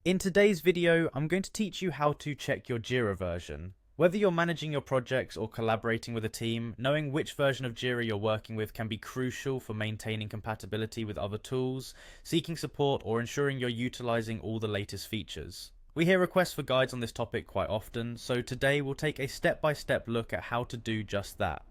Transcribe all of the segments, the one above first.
In today's video, I'm going to teach you how to check your Jira version. Whether you're managing your projects or collaborating with a team, knowing which version of Jira you're working with can be crucial for maintaining compatibility with other tools, seeking support, or ensuring you're utilizing all the latest features. We hear requests for guides on this topic quite often, so today we'll take a step-by-step look at how to do just that.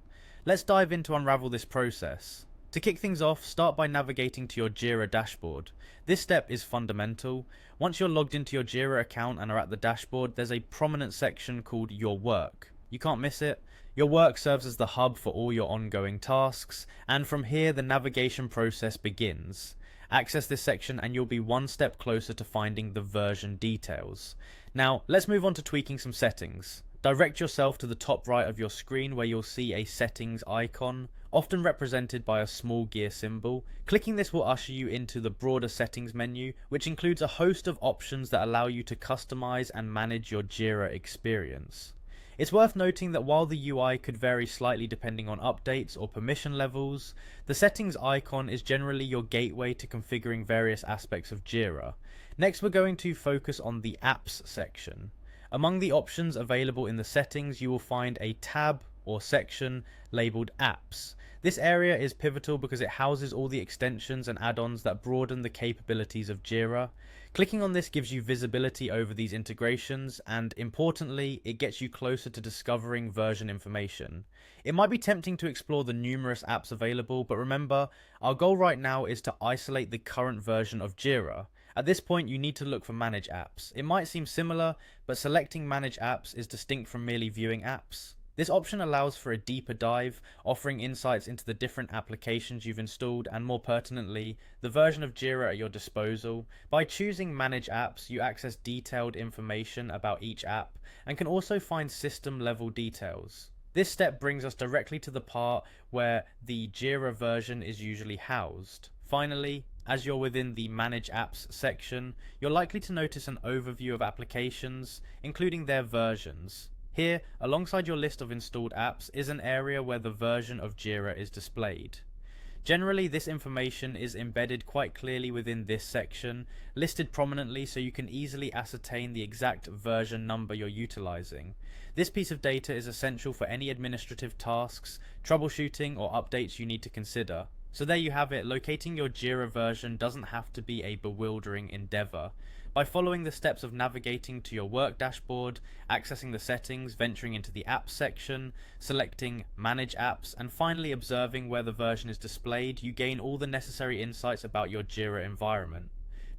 Let's dive in to unravel this process. To kick things off, start by navigating to your Jira dashboard. This step is fundamental. Once you're logged into your Jira account and are at the dashboard, there's a prominent section called Your Work. You can't miss it. Your work serves as the hub for all your ongoing tasks, and from here the navigation process begins. Access this section and you'll be one step closer to finding the version details. Now, let's move on to tweaking some settings. Direct yourself to the top right of your screen where you'll see a settings icon, often represented by a small gear symbol. Clicking this will usher you into the broader settings menu, which includes a host of options that allow you to customize and manage your Jira experience. It's worth noting that while the UI could vary slightly depending on updates or permission levels, the settings icon is generally your gateway to configuring various aspects of Jira. Next, we're going to focus on the apps section. Among the options available in the settings, you will find a tab or section labeled Apps. This area is pivotal because it houses all the extensions and add-ons that broaden the capabilities of Jira. Clicking on this gives you visibility over these integrations, and importantly, it gets you closer to discovering version information. It might be tempting to explore the numerous apps available, but remember, our goal right now is to isolate the current version of Jira. At this point, you need to look for Manage Apps. It might seem similar, but selecting Manage Apps is distinct from merely viewing apps. This option allows for a deeper dive, offering insights into the different applications you've installed and, more pertinently, the version of Jira at your disposal. By choosing Manage Apps, you access detailed information about each app and can also find system-level details. This step brings us directly to the part where the Jira version is usually housed. Finally, as you're within the Manage Apps section, you're likely to notice an overview of applications, including their versions. Here, alongside your list of installed apps, is an area where the version of Jira is displayed. Generally, this information is embedded quite clearly within this section, listed prominently so you can easily ascertain the exact version number you're utilizing. This piece of data is essential for any administrative tasks, troubleshooting, or updates you need to consider. So there you have it. Locating your Jira version doesn't have to be a bewildering endeavor. By following the steps of navigating to your work dashboard, accessing the settings, venturing into the apps section, selecting Manage Apps, and finally observing where the version is displayed, you gain all the necessary insights about your Jira environment.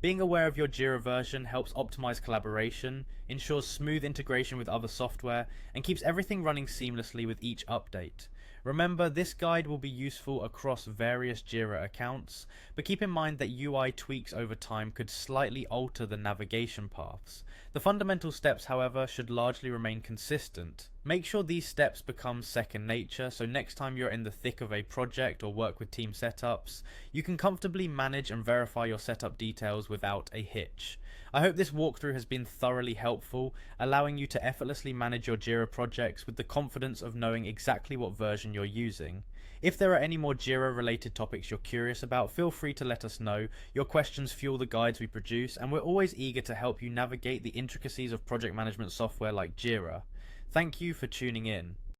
Being aware of your Jira version helps optimize collaboration, ensures smooth integration with other software, and keeps everything running seamlessly with each update. Remember, this guide will be useful across various Jira accounts, but keep in mind that UI tweaks over time could slightly alter the navigation paths. The fundamental steps, however, should largely remain consistent. Make sure these steps become second nature, so next time you're in the thick of a project or work with team setups, you can comfortably manage and verify your setup details without a hitch. I hope this walkthrough has been thoroughly helpful, allowing you to effortlessly manage your Jira projects with the confidence of knowing exactly what version you're using. If there are any more Jira related topics you're curious about, feel free to let us know. Your questions fuel the guides we produce, and we're always eager to help you navigate the intricacies of project management software like Jira. Thank you for tuning in.